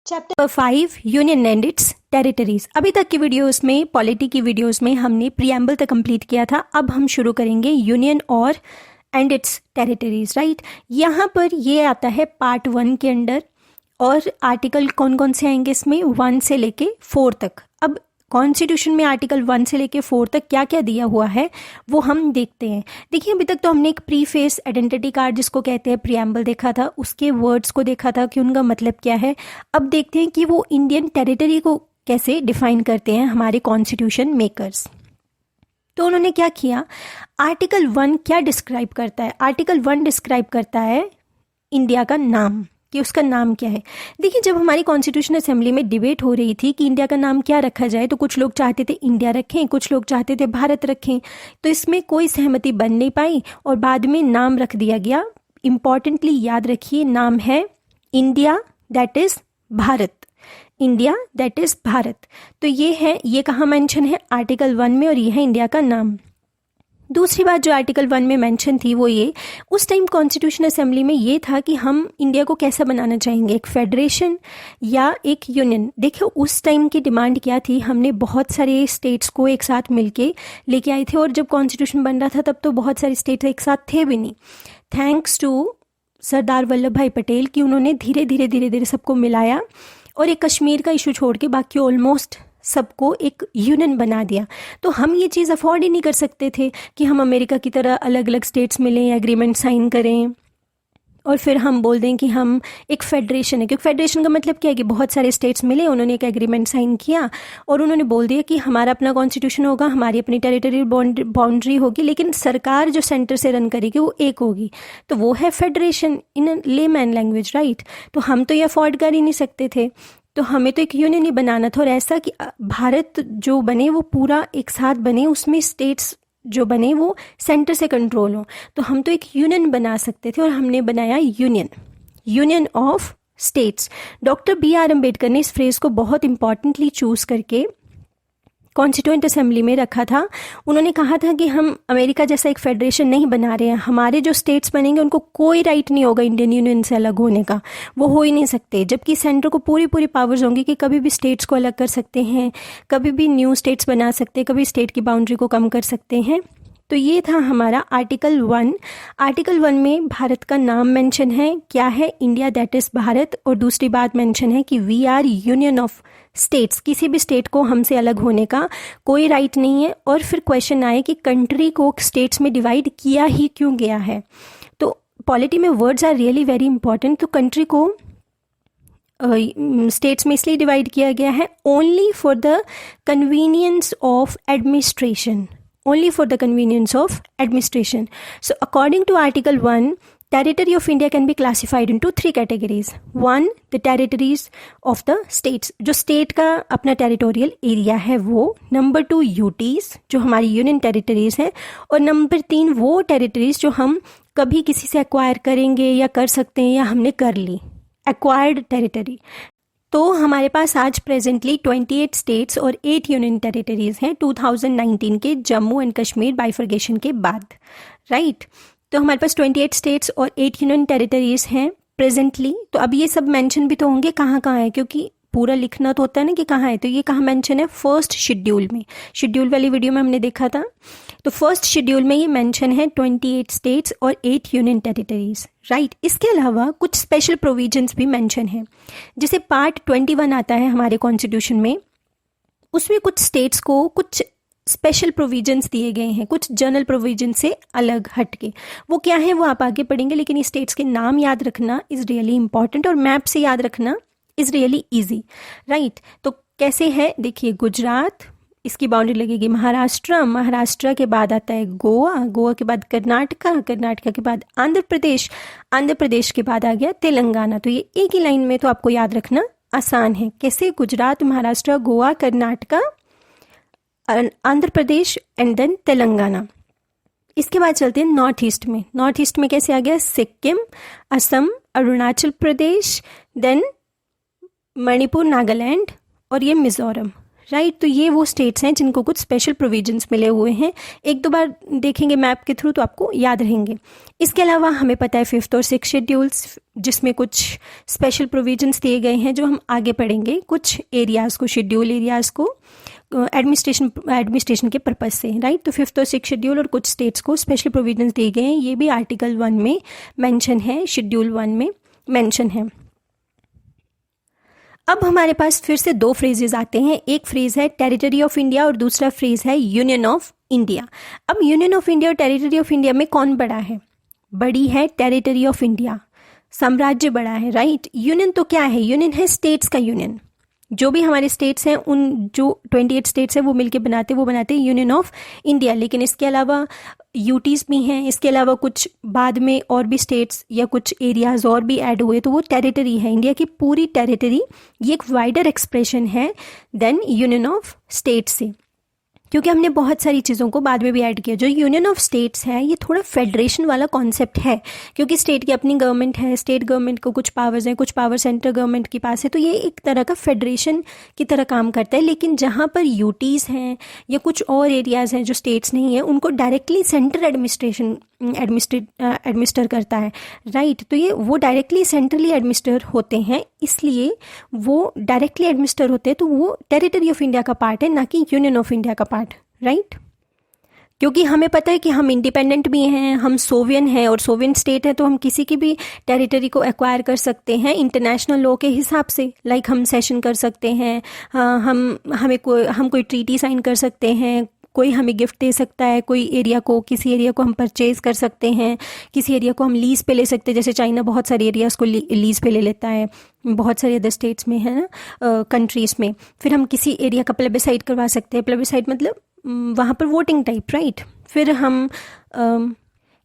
Chapter 5 union and it's territories. अभी तक की वीडियोस में, पॉलिटी की वीडियोस में हमने प्रीएम्बल तक कंप्लीट किया था। अब हम शुरू करेंगे यूनियन और एंड इट्स टेरिटरीज। राइट, यहाँ पर ये आता है पार्ट 1 के अंडर। और आर्टिकल कौन कौन से आएंगे इसमें? 1 से लेके 4 तक। अब कॉन्स्टिट्यूशन में आर्टिकल 1 से लेके 4 तक क्या क्या दिया हुआ है वो हम देखते हैं। देखिए, अभी तक तो हमने एक प्रीफेस आइडेंटिटी कार्ड जिसको कहते हैं प्रीएम्बल देखा था, उसके वर्ड्स को देखा था कि उनका मतलब क्या है। अब देखते हैं कि वो इंडियन टेरिटरी को कैसे डिफाइन करते हैं हमारे कॉन्स्टिट्यूशन मेकर्स। तो उन्होंने क्या किया, आर्टिकल 1 क्या डिस्क्राइब करता है? आर्टिकल 1 डिस्क्राइब करता है इंडिया का नाम, कि उसका नाम क्या है। देखिए, जब हमारी कॉन्स्टिट्यूशन असेंबली में डिबेट हो रही थी कि इंडिया का नाम क्या रखा जाए, तो कुछ लोग चाहते थे इंडिया रखें, कुछ लोग चाहते थे भारत रखें। तो इसमें कोई सहमति बन नहीं पाई और बाद में नाम रख दिया गया। इंपॉर्टेंटली याद रखिए, नाम है India that is Bharat. India that is Bharat. तो ये है, ये कहाँ मेंशन है? आर्टिकल 1 में, और ये है इंडिया का नाम। दूसरी बात जो आर्टिकल 1 में मेंशन थी वो ये, उस टाइम कॉन्स्टिट्यूशन असेंबली में ये था कि हम इंडिया को कैसा बनाना चाहेंगे, एक फेडरेशन या एक यूनियन। देखिए, उस टाइम की डिमांड क्या थी, हमने बहुत सारे स्टेट्स को एक साथ मिलके लेके आए थे। और जब कॉन्स्टिट्यूशन बन रहा था तब तो बहुत सारे स्टेट्स एक साथ थे भी नहीं। थैंक्स टू सरदार वल्लभ भाई पटेल कि उन्होंने धीरे धीरे सबको मिलाया और एक कश्मीर का इशू छोड़ के बाकी ऑलमोस्ट सबको एक यूनियन बना दिया। तो हम ये चीज़ अफोर्ड ही नहीं कर सकते थे कि हम अमेरिका की तरह अलग अलग स्टेट्स मिलें, एग्रीमेंट साइन करें और फिर हम बोल दें कि हम एक फेडरेशन है। क्योंकि फेडरेशन का मतलब क्या है कि बहुत सारे स्टेट्स मिले, उन्होंने एक एग्रीमेंट साइन किया और उन्होंने बोल दिया कि हमारा अपना कॉन्स्टिट्यूशन होगा, हमारी अपनी टेरिटरी बाउंड्री होगी, लेकिन सरकार जो सेंटर से रन करेगी वो एक होगी। तो वो है फेडरेशन इन लेमैन लैंग्वेज। राइट, तो हम तो ये अफोर्ड कर ही नहीं सकते थे, तो हमें तो एक यूनियन ही बनाना था। और ऐसा कि भारत जो बने वो पूरा एक साथ बने, उसमें स्टेट्स जो बने वो सेंटर से कंट्रोल हो। तो हम तो एक यूनियन बना सकते थे और हमने बनाया union of states. Doctor BR Ambedkar ने इस फ्रेज को बहुत इंपॉर्टेंटली चूज करके कॉन्स्टिट्यूएंट असेंबली में रखा था। उन्होंने कहा था कि हम अमेरिका जैसा एक फेडरेशन नहीं बना रहे हैं, हमारे जो स्टेट्स बनेंगे उनको कोई राइट नहीं होगा इंडियन यूनियन से अलग होने का, वो हो ही नहीं सकते। जबकि सेंटर को पूरी पावर्स होंगी कि कभी भी स्टेट्स को अलग कर सकते हैं, कभी भी न्यू स्टेट्स बना सकते हैं, कभी स्टेट की बाउंड्री को कम कर सकते हैं। तो ये था हमारा आर्टिकल 1। आर्टिकल 1 में भारत का नाम मेंशन है, क्या है? India that is Bharat. और दूसरी बात मेंशन है कि we are union of states, किसी भी स्टेट को हमसे अलग होने का कोई राइट नहीं है। और फिर क्वेश्चन आए कि कंट्री को स्टेट्स में डिवाइड किया ही क्यों गया है। तो पॉलिटी में words are really very important. तो कंट्री को स्टेट्स में इसलिए डिवाइड किया गया है only for the convenience of administration, only for the convenience of administration. So according to article 1, territory of India can be classified into 3 categories. 1, the territories of the states, जो state का अपना territorial area है वो। Number 2, UTs जो हमारी union territories हैं। और number 3, वो टेरिटरीज जो हम कभी किसी से एक्वायर करेंगे या कर सकते हैं या हमने कर ली, एक्वायर्ड टेरिटरी। तो हमारे पास आज प्रेजेंटली 28 स्टेट्स और 8 यूनियन टेरिटरीज हैं 2019 के जम्मू एंड कश्मीर बाइफर्गेशन के बाद। राइट, तो हमारे पास 28 स्टेट्स और 8 यूनियन टेरिटरीज हैं प्रेजेंटली। तो अब ये सब मेंशन भी तो होंगे कहाँ कहाँ है, क्योंकि पूरा लिखना तो होता है ना कि कहाँ है। तो ये कहाँ मेंशन है? फर्स्ट शेड्यूल में, शेड्यूल वाली वीडियो में हमने देखा था। तो फर्स्ट शेड्यूल में ये मेंशन है 28 स्टेट्स और 8 यूनियन टेरिटरीज। राइट, इसके अलावा कुछ स्पेशल प्रोविजंस भी मेंशन है। जैसे पार्ट 21 आता है हमारे कॉन्स्टिट्यूशन में, उसमें कुछ स्टेट्स को कुछ स्पेशल प्रोविजंस दिए गए हैं, कुछ जनरल प्रोविजन से अलग हटके। वो क्या है वो आप आगे पढ़ेंगे, लेकिन ये स्टेट्स के नाम याद रखना इज रियली इंपॉर्टेंट और मैप से याद रखना इज रियली इजी। राइट, तो कैसे है देखिए, गुजरात, इसकी बाउंड्री लगेगी महाराष्ट्र के बाद आता है गोवा के बाद कर्नाटका के बाद आंध्र प्रदेश के बाद आ गया तेलंगाना। तो ये एक ही लाइन में तो आपको याद रखना आसान है। कैसे? Gujarat, Maharashtra, Goa, Karnataka, Andhra Pradesh and then Telangana. इसके बाद चलते हैं नॉर्थ ईस्ट में कैसे आ गया? सिक्किम, असम, अरुणाचल प्रदेश, देन मणिपुर, नागालैंड और ये मिजोरम। राइट। तो ये वो स्टेट्स हैं जिनको कुछ स्पेशल प्रोविजंस मिले हुए हैं, एक दो बार देखेंगे मैप के थ्रू तो आपको याद रहेंगे। इसके अलावा हमें पता है 5th और 6th शेड्यूल्स जिसमें कुछ स्पेशल प्रोविजंस दिए गए हैं जो हम आगे पढ़ेंगे, कुछ एरियाज़ को, शेड्यूल एरियाज़ को एडमिनिस्ट्रेशन के पर्पज़ से, राइट। तो 5th और 6th शेड्यूल और कुछ स्टेट्स को स्पेशल प्रोविजंस दिए गए हैं, ये भी आर्टिकल 1 में मेंशन है, शेड्यूल 1 में मेंशन है। अब हमारे पास फिर से दो फ्रेजेस आते हैं, एक फ्रेज है टेरिटरी ऑफ इंडिया और दूसरा फ्रेज है यूनियन ऑफ इंडिया। अब यूनियन ऑफ इंडिया और टेरिटरी ऑफ इंडिया में कौन बड़ा है? बड़ी है टेरिटरी ऑफ इंडिया, साम्राज्य बड़ा है, राइट। यूनियन तो क्या है? यूनियन है स्टेट्स का यूनियन, जो भी हमारे स्टेट्स हैं उन जो 28 स्टेट्स हैं वो मिलके वो बनाते हैं यूनियन ऑफ इंडिया। लेकिन इसके अलावा यूटीज़ भी हैं, इसके अलावा कुछ बाद में और भी स्टेट्स या कुछ एरियाज़ और भी ऐड हुए, तो वो टेरिटरी है, इंडिया की पूरी टेरिटरी। ये एक वाइडर एक्सप्रेशन है देन यूनियन ऑफ स्टेट्स से, क्योंकि हमने बहुत सारी चीज़ों को बाद में भी ऐड किया। जो यूनियन ऑफ स्टेट्स है ये थोड़ा फेडरेशन वाला कॉन्सेप्ट है, क्योंकि स्टेट की अपनी गवर्नमेंट है, स्टेट गवर्नमेंट को कुछ पावर्स हैं, कुछ पावर सेंट्रल गवर्नमेंट के पास है, तो ये एक तरह का फेडरेशन की तरह काम करता है। लेकिन जहाँ पर यूटीज़ हैं या कुछ और एरियाज़ हैं जो स्टेट्स नहीं है, उनको डायरेक्टली सेंट्रल एडमिनिस्टर करता है, राइट। तो ये वो डायरेक्टली सेंट्रली एडमिनिस्टर होते हैं, इसलिए वो डायरेक्टली एडमिनिस्टर होते हैं, तो वो टेरिटरी ऑफ इंडिया का पार्ट है, ना कि यूनियन ऑफ इंडिया का पार्ट, राइट। क्योंकि हमें पता है कि हम इंडिपेंडेंट भी हैं, हम सोवियन हैं और सोवियन स्टेट है, तो हम किसी की भी टेरिटरी को एक्वायर कर सकते हैं इंटरनेशनल लॉ के हिसाब से। लाइक हम सेशन कर सकते हैं, हम कोई ट्रीटी साइन कर सकते हैं, कोई हमें गिफ्ट दे सकता है, कोई एरिया को, किसी एरिया को हम परचेज कर सकते हैं, किसी एरिया को हम लीज पे ले सकते हैं। जैसे चाइना बहुत सारे एरियाज़ को लीज पे ले लेता है, बहुत सारे अदर स्टेट्स में है ना, कंट्रीज़ में। फिर हम किसी एरिया का प्लेबिसाइड करवा सकते हैं, प्लेबिसाइड मतलब वहाँ पर वोटिंग टाइप, राइट। फिर हम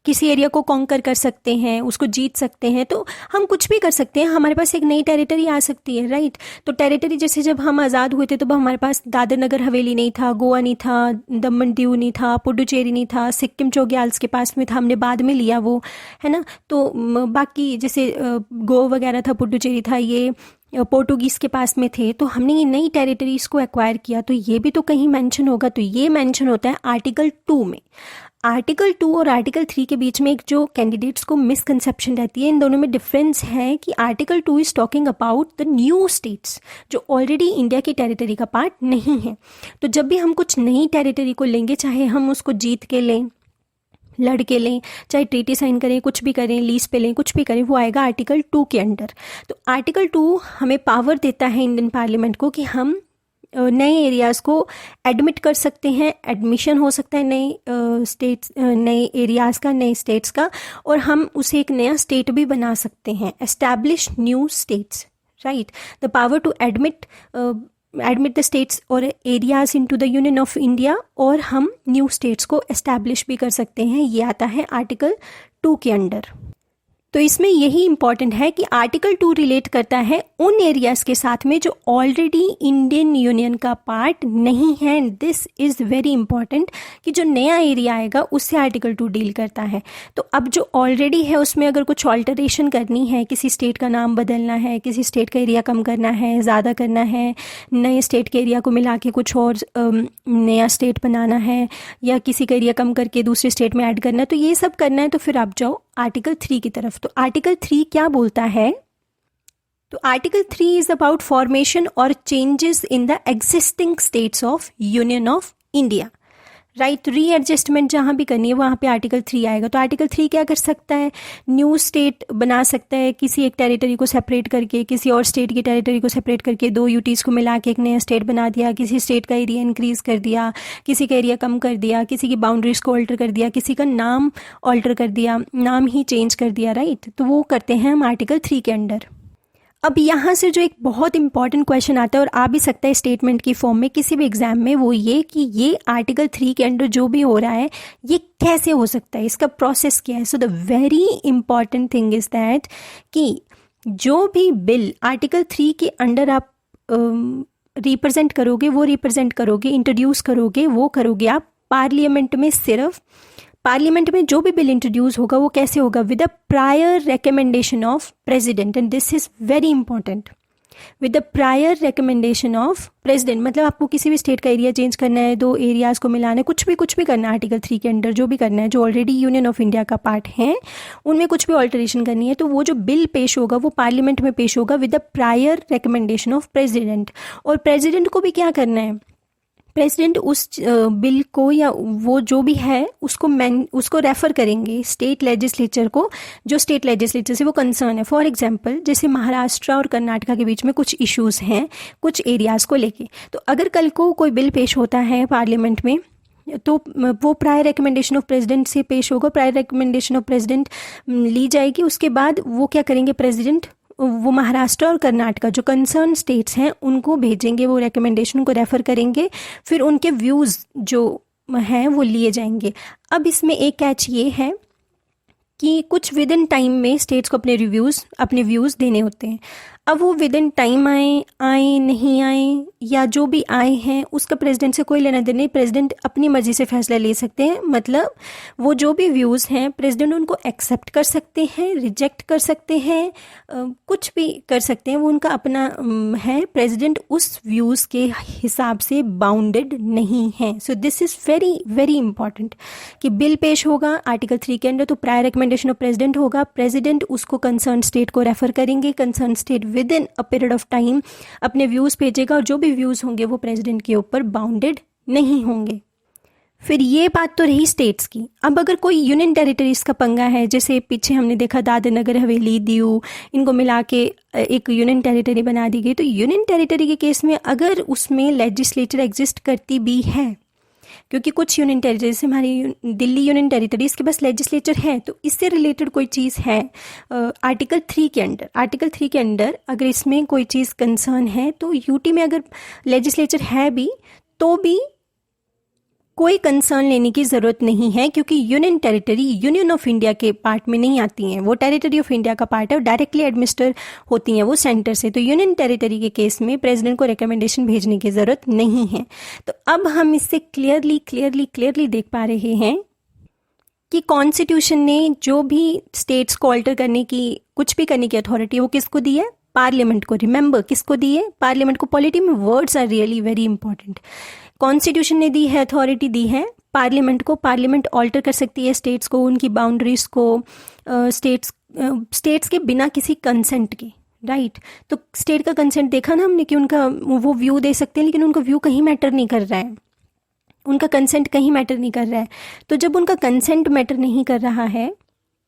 किसी एरिया को कॉन्कर कर सकते हैं, उसको जीत सकते हैं, तो हम कुछ भी कर सकते हैं, हमारे पास एक नई टेरिटरी आ सकती है, राइट। तो टेरिटरी जैसे जब हम आज़ाद हुए थे तो हमारे पास दादर नगर हवेली नहीं था, गोवा नहीं था, दमन दीव नहीं था, पुडुचेरी नहीं था, सिक्किम चौग्याल्स के पास में था, हमने बाद में लिया वो, है ना। तो बाकी जैसे गोवा वगैरह था, पुडुचेरी था, ये पोर्टुगीज़ के पास में थे, तो हमने ये नई टेरिटरीज़ को एक्वायर किया, तो ये भी तो कहीं मेंशन होगा। तो ये मेंशन होता है आर्टिकल 2 में। आर्टिकल 2 और आर्टिकल 3 के बीच में एक जो कैंडिडेट्स को मिसकंसेप्शन रहती है, इन दोनों में डिफरेंस है कि article 2 is talking about the new states जो ऑलरेडी इंडिया की टेरिटरी का पार्ट नहीं है। तो जब भी हम कुछ नई टेरिटरी को लेंगे, चाहे हम उसको जीत के लें, लड़ के लें, चाहे ट्रीटी साइन करें, कुछ भी करें, लीज पे लें, कुछ भी करें, वो आएगा आर्टिकल 2 के अंडर। तो आर्टिकल 2 हमें पावर देता है इंडियन पार्लियामेंट को कि हम नए एरियाज़ को एडमिट कर सकते हैं, एडमिशन हो सकता है नए स्टेट्स, नए एरियाज़ का, नए स्टेट्स का, और हम उसे एक नया स्टेट भी बना सकते हैं, establish new states, right. The power to admit the states और areas into the union of India, और हम न्यू स्टेट्स को एस्टैब्लिश भी कर सकते हैं, ये आता है आर्टिकल 2 के अंडर। तो इसमें यही इंपॉर्टेंट है कि आर्टिकल 2 रिलेट करता है उन एरियाज़ के साथ में जो ऑलरेडी इंडियन यूनियन का पार्ट नहीं है। दिस इज़ वेरी इंपॉर्टेंट कि जो नया एरिया आएगा उससे आर्टिकल 2 डील करता है। तो अब जो ऑलरेडी है उसमें अगर कुछ ऑल्टरेशन करनी है, किसी स्टेट का नाम बदलना है, किसी स्टेट का एरिया कम करना है, ज़्यादा करना है, नए स्टेट के एरिया को मिला के कुछ और नया स्टेट बनाना है, या किसी का एरिया कम करके दूसरे स्टेट में ऐड करना है, तो ये सब करना है तो फिर आप जाओ आर्टिकल 3 की तरफ। तो आर्टिकल 3 क्या बोलता है? तो आर्टिकल 3 इज अबाउट फॉर्मेशन और changes in the existing states of union of India, right. Readjustment जहाँ भी करनी है वहाँ पे आर्टिकल 3 आएगा। तो आर्टिकल 3 क्या कर सकता है? न्यू स्टेट बना सकता है, किसी एक टेरिटरी को सेपरेट करके, किसी और स्टेट की टेरिटरी को सेपरेट करके, दो यूटीज़ को मिला के एक नया स्टेट बना दिया, किसी स्टेट का एरिया इंक्रीज़ कर दिया, किसी का एरिया कम कर दिया, किसी की बाउंड्रीज को ऑल्टर कर दिया, किसी का नाम ऑल्टर कर दिया, नाम ही चेंज कर दिया, राइट। तो वो करते हैं हम आर्टिकल 3 के अंडर। अब यहाँ से जो एक बहुत इंपॉर्टेंट क्वेश्चन आता है और आ भी सकता है स्टेटमेंट की फॉर्म में किसी भी एग्जाम में, वो ये कि ये आर्टिकल 3 के अंडर जो भी हो रहा है ये कैसे हो सकता है, इसका प्रोसेस क्या है। So the very important thing is that कि जो भी बिल आर्टिकल 3 के अंडर आप रिप्रेजेंट करोगे, वो रिप्रेजेंट करोगे, इंट्रोड्यूस करोगे, वो करोगे आप पार्लियामेंट में। सिर्फ पार्लियामेंट में जो भी बिल इंट्रोड्यूस होगा वो कैसे होगा? With a prior recommendation of president, and this is very important. With the prior recommendation of president. मतलब आपको किसी भी स्टेट का एरिया चेंज करना है, दो एरियाज़ को मिलाना है, कुछ भी करना है आर्टिकल 3 के अंडर, जो भी करना है, जो ऑलरेडी यूनियन ऑफ इंडिया का पार्ट है उनमें कुछ भी ऑल्टरेशन करनी है, तो वो जो बिल पेश होगा वो पार्लियामेंट में पेश होगा with the prior recommendation of president. और प्रेसिडेंट को भी क्या करना है, प्रेसिडेंट उस बिल को या वो जो भी है उसको रेफर करेंगे स्टेट लेजिस्लेचर को, जो स्टेट लेजिस्लेचर से वो कंसर्न है। फॉर एग्जांपल जैसे महाराष्ट्र और कर्नाटका के बीच में कुछ इश्यूज हैं कुछ एरियाज़ को लेके, तो अगर कल को कोई बिल पेश होता है पार्लियामेंट में तो वो प्रायर रिकमेंडेशन ऑफ प्रेसिडेंट से पेश होगा, प्रायर रिकमेंडेशन ऑफ प्रेसिडेंट ली जाएगी। उसके बाद वो क्या करेंगे, प्रेसिडेंट वो महाराष्ट्र और कर्नाटका जो कंसर्न स्टेट्स हैं उनको भेजेंगे, वो रिकमेंडेशन को रेफ़र करेंगे, फिर उनके व्यूज़ जो हैं वो लिए जाएंगे। अब इसमें एक कैच ये है कि कुछ विद इन टाइम में स्टेट्स को अपने व्यूज़ देने होते हैं। अब वो विद इन टाइम आए नहीं आए या जो भी आए हैं उसका प्रेसिडेंट से कोई लेना देना नहीं, प्रेसिडेंट अपनी मर्जी से फैसला ले सकते हैं। मतलब वो जो भी व्यूज़ हैं प्रेसिडेंट उनको एक्सेप्ट कर सकते हैं, रिजेक्ट कर सकते हैं, कुछ भी कर सकते हैं, वो उनका अपना है। प्रेसिडेंट उस व्यूज़ के हिसाब से बाउंडेड नहीं है। So this is very very important कि बिल पेश होगा आर्टिकल 3 के अंडर, तो प्रायर रिकमेंडेशन ऑफ प्रेसिडेंट होगा, प्रेसिडेंट उसको कंसर्न स्टेट को रेफर करेंगे, concern state with in a period of time अपने व्यूज़ भेजेगा और जो भी व्यूज़ होंगे वो प्रेसिडेंट के ऊपर बाउंडेड नहीं होंगे। फिर ये बात तो रही स्टेट्स की। अब अगर कोई यूनियन टेरिटरीज का पंगा है, जैसे पीछे हमने देखा दादरा नगर हवेली दीव, इनको मिला के एक यूनियन टेरिटरी बना दी गई, तो यूनियन टेरिटरी के केस में अगर उसमें लेजिस्लेचर एग्जिस्ट करती भी है, क्योंकि कुछ यूनियन टेरिटरीज हमारी दिल्ली यूनियन टेरिटरी इसके पास लेजिस्लेचर है, तो इससे रिलेटेड कोई चीज़ है आर्टिकल 3 के अंडर अगर इसमें कोई चीज़ कंसर्न है, तो यूटी में अगर लेजिस्लेचर है भी तो भी कोई कंसर्न लेने की ज़रूरत नहीं है, क्योंकि union territory union of India के पार्ट में नहीं आती हैं, वो टेरिटरी ऑफ इंडिया का पार्ट है और डायरेक्टली एडमिनिस्टर होती हैं वो सेंटर से। तो यूनियन टेरिटरी के केस में प्रेसिडेंट को रिकमेंडेशन भेजने की ज़रूरत नहीं है। तो अब हम इससे क्लियरली देख पा रहे हैं कि कॉन्स्टिट्यूशन ने जो भी स्टेट्स को ऑल्टर करने की कुछ भी करने की अथॉरिटी वो किसको दी है, पार्लियामेंट को। रिमेंबर किसको दी है, पार्लियामेंट को। पॉलिटी में words are really very important. Constitution ने दी है अथॉरिटी, दी है पार्लियामेंट को। पार्लियामेंट ऑल्टर कर सकती है स्टेट्स को, उनकी बाउंड्रीज को, स्टेट्स के बिना किसी कंसेंट के, राइट। तो स्टेट का कंसेंट देखा ना हमने कि उनका वो व्यू दे सकते हैं, लेकिन उनका व्यू कहीं मैटर नहीं कर रहा है, उनका कंसेंट कहीं मैटर नहीं कर रहा है। तो जब उनका कंसेंट मैटर नहीं कर रहा है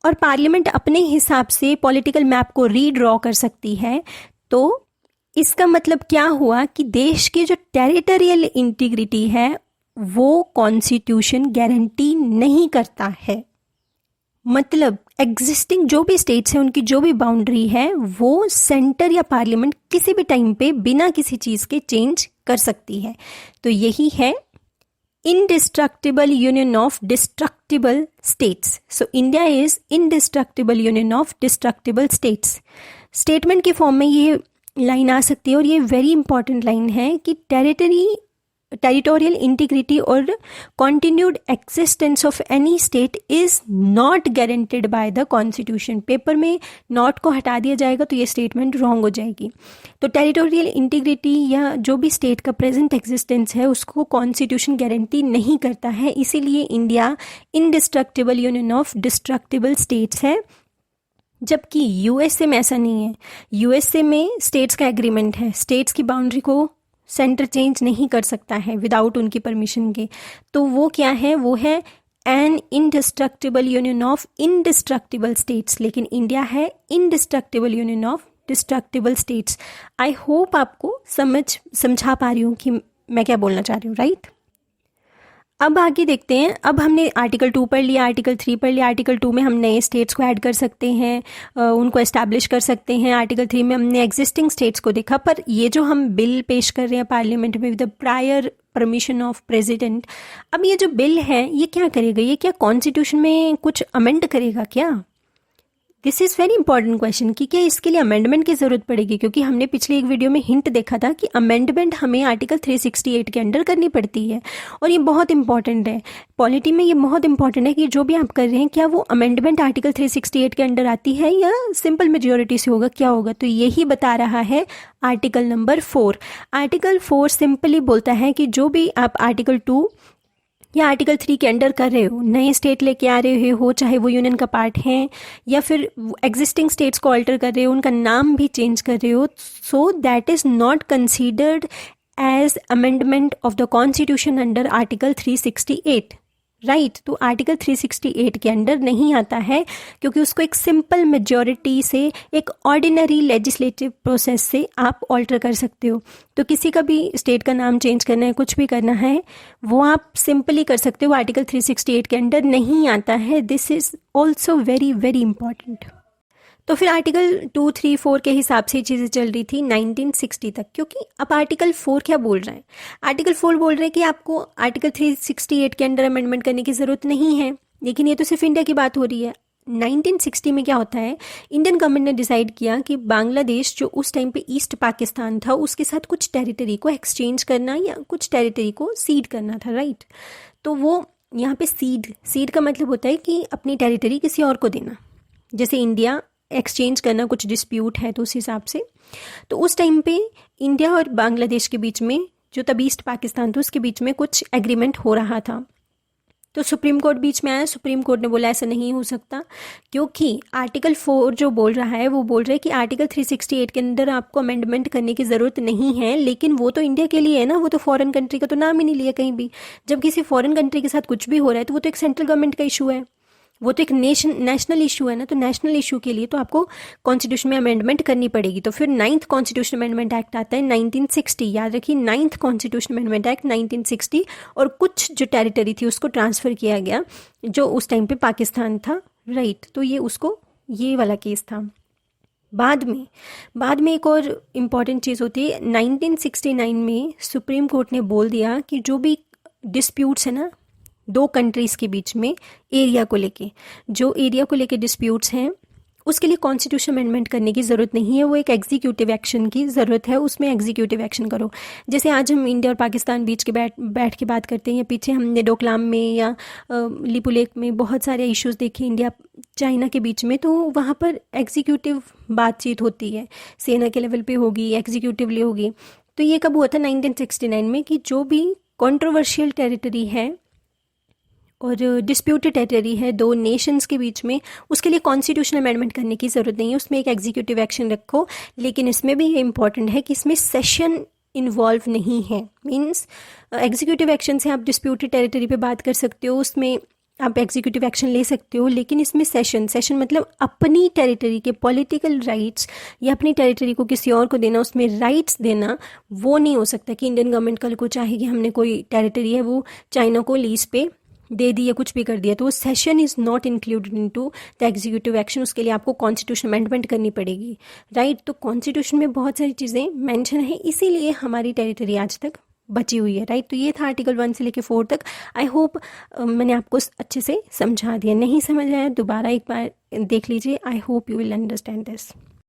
और पार्लियामेंट अपने हिसाब से पॉलिटिकल मैप को रीड्रॉ कर सकती है, तो इसका मतलब क्या हुआ कि देश की जो टेरिटोरियल इंटीग्रिटी है वो कॉन्स्टिट्यूशन गारंटी नहीं करता है। मतलब एग्जिस्टिंग जो भी स्टेट्स हैं उनकी जो भी बाउंड्री है वो सेंटर या पार्लियामेंट किसी भी टाइम पे बिना किसी चीज़ के चेंज कर सकती है। तो यही है indestructible union of destructible states. So India is indestructible union of destructible states. Statement के फॉर्म में ये लाइन आ सकती है और ये वेरी इंपॉर्टेंट लाइन है कि टेरिटोरियल इंटीग्रिटी और continued existence of any state is not guaranteed by the constitution. Paper में नॉट को हटा दिया जाएगा तो ये स्टेटमेंट रॉन्ग हो जाएगी। तो टेरिटोरियल इंटीग्रिटी या जो भी स्टेट का प्रेजेंट एग्जिस्टेंस है उसको कॉन्स्टिट्यूशन गारंटी नहीं करता है, इसीलिए India indestructible union of destructible states है। जबकि यूएसए में ऐसा नहीं है। यूएसए में स्टेट्स का एग्रीमेंट है, स्टेट्स की बाउंड्री को सेंटर चेंज नहीं कर सकता है विदाउट उनकी परमिशन के। तो वो क्या है, वो है an indestructible union of indestructible states. लेकिन इंडिया है indestructible union of destructible states. I hope आपको समझा पा रही हूँ कि मैं क्या बोलना चाह रही हूँ, राइट। अब आगे देखते हैं। अब हमने आर्टिकल 2 पढ़ लिया, आर्टिकल 3 पढ़ लिया। आर्टिकल 2 में हम नए स्टेट्स को ऐड कर सकते हैं, उनको एस्टैब्लिश कर सकते हैं। आर्टिकल 3 में हमने एग्जिस्टिंग स्टेट्स को देखा। पर ये जो हम बिल पेश कर रहे हैं पार्लियामेंट में with the prior permission of president, अब ये जो बिल है ये क्या करेगा, ये क्या कॉन्स्टिट्यूशन में कुछ अमेंड करेगा क्या? This is very important question कि क्या इसके लिए अमेंडमेंट की ज़रूरत पड़ेगी, क्योंकि हमने पिछले एक वीडियो में हिंट देखा था कि अमेंडमेंट हमें आर्टिकल 368 के अंडर करनी पड़ती है, और ये बहुत इंपॉर्टेंट है पॉलिटी में। ये बहुत इंपॉर्टेंट है कि जो भी आप कर रहे हैं क्या वो अमेंडमेंट आर्टिकल 368 के अंडर आती है या सिंपल मेजोरिटी से होगा, क्या होगा। तो यही बता रहा है आर्टिकल नंबर 4। आर्टिकल 4 सिंपली बोलता है कि जो भी आप आर्टिकल 2 या आर्टिकल 3 के अंडर कर रहे हो, नए स्टेट लेके आ रहे हो, चाहे वो यूनियन का पार्ट है या फिर एग्जिस्टिंग स्टेट्स को अल्टर कर रहे हो, उनका नाम भी चेंज कर रहे हो, so that is not considered as amendment of the constitution under article 368, right. तो आर्टिकल 368 के अंडर नहीं आता है, क्योंकि उसको एक सिंपल मेजॉरिटी से, एक ऑर्डिनरी लेजिस्लेटिव प्रोसेस से आप ऑल्टर कर सकते हो। तो किसी का भी स्टेट का नाम चेंज करना है, कुछ भी करना है, वो आप सिंपली कर सकते हो, आर्टिकल 368 के अंडर नहीं आता है। This is also very very important. तो फिर आर्टिकल 2, 3, 4 के हिसाब से चीज़ें चल रही थी 1960 तक, क्योंकि अब आर्टिकल 4 क्या बोल रहा है, आर्टिकल 4 बोल रहे हैं कि आपको आर्टिकल 368 के अंडर अमेंडमेंट करने की ज़रूरत नहीं है। लेकिन ये तो सिर्फ इंडिया की बात हो रही है। 1960 में क्या होता है, इंडियन गवर्नमेंट ने डिसाइड किया कि बांग्लादेश जो उस टाइम पे ईस्ट पाकिस्तान था, उसके साथ कुछ टेरिटरी को एक्सचेंज करना या कुछ टेरिटरी को सीड करना था, राइट। तो वो यहाँ पे सीड का मतलब होता है कि अपनी टेरिटरी किसी और को देना, जैसे इंडिया एक्सचेंज करना, कुछ डिस्प्यूट है तो उस हिसाब से। तो उस टाइम पे इंडिया और बांग्लादेश के बीच में, जो तब ईस्ट पाकिस्तान था, उसके बीच में कुछ एग्रीमेंट हो रहा था। तो सुप्रीम कोर्ट बीच में आया, सुप्रीम कोर्ट ने बोला ऐसा नहीं हो सकता, क्योंकि आर्टिकल 4 जो बोल रहा है वो बोल रहा है कि आर्टिकल 368 के अंदर आपको अमेंडमेंट करने की ज़रूरत नहीं है। लेकिन वो तो इंडिया के लिए है ना, वो तो फॉरेन कंट्री का तो नाम ही नहीं लिया कहीं भी। जब किसी फॉरेन कंट्री के साथ कुछ भी हो रहा है तो वो तो एक सेंट्रल गवर्नमेंट का इशू है, वो तो एक नेशनल इशू है ना। तो नेशनल इशू के लिए तो आपको कॉन्स्टिट्यूशन में अमेंडमेंट करनी पड़ेगी। तो फिर 9th कॉन्स्टिट्यूशन अमेंडमेंट एक्ट आता है 1960, याद रखिए 9th कॉन्स्टिट्यूशन अमेंडमेंट एक्ट 1960, और कुछ जो टेरिटरी थी उसको ट्रांसफ़र किया गया जो उस टाइम पे पाकिस्तान था, राइट। तो ये वाला केस था। बाद में एक और इम्पॉर्टेंट चीज़ होती है, 1969 में सुप्रीम कोर्ट ने बोल दिया कि जो भी डिस्प्यूट्स है ना दो कंट्रीज़ के बीच में एरिया को लेके डिस्प्यूट्स हैं, उसके लिए कॉन्स्टिट्यूशन अमेंडमेंट करने की ज़रूरत नहीं है। वो एक एग्जीक्यूटिव एक्शन की ज़रूरत है, उसमें एग्जीक्यूटिव एक्शन करो। जैसे आज हम इंडिया और पाकिस्तान बीच के बैठ के बात करते हैं, या पीछे हमने डोकलाम में या लिपुलेख में बहुत सारे इश्यूज़ देखे इंडिया चाइना के बीच में, तो वहाँ पर एग्जीक्यूटिव बातचीत होती है, सेना के लेवल पे होगी, एग्जीक्यूटिवली होगी। तो ये कब हुआ था, 1969 में, कि जो भी कंट्रोवर्शियल टेरिटरी है और डिस्प्यूटेड टेरिटरी है दो नेशंस के बीच में, उसके लिए कॉन्स्टिट्यूशन अमेंडमेंट करने की ज़रूरत नहीं है, उसमें एक एग्जीक्यूटिव एक्शन रखो। लेकिन इसमें भी ये इंपॉर्टेंट है कि इसमें सेशन इन्वॉल्व नहीं है। मीन्स एग्जीक्यूटिव एक्शन से आप डिस्प्यूटेड टेरिटरी पे बात कर सकते हो, उसमें आप एग्जीक्यूटिव एक्शन ले सकते हो, लेकिन इसमें सेशन मतलब अपनी टेरिटरी के पॉलिटिकल राइट्स या अपनी टेरिटरी को किसी और को देना, उसमें राइट्स देना, वो नहीं हो सकता कि इंडियन गवर्नमेंट कल को चाहे कि हमने कोई टेरिटरी है वो चाइना को लीज पे दे दी या कुछ भी कर दिया, तो वो session is not included into the executive action. उसके लिए आपको कॉन्स्टिट्यूशन अमेंडमेंट करनी पड़ेगी, राइट। तो कॉन्स्टिट्यूशन में बहुत सारी चीज़ें मेंशन है, इसीलिए हमारी टेरिटरी आज तक बची हुई है, राइट। तो ये था आर्टिकल 1 से लेकर 4 तक। आई होप मैंने आपको अच्छे से समझा दिया। नहीं समझ आया दोबारा एक बार देख लीजिए। I hope you will understand this.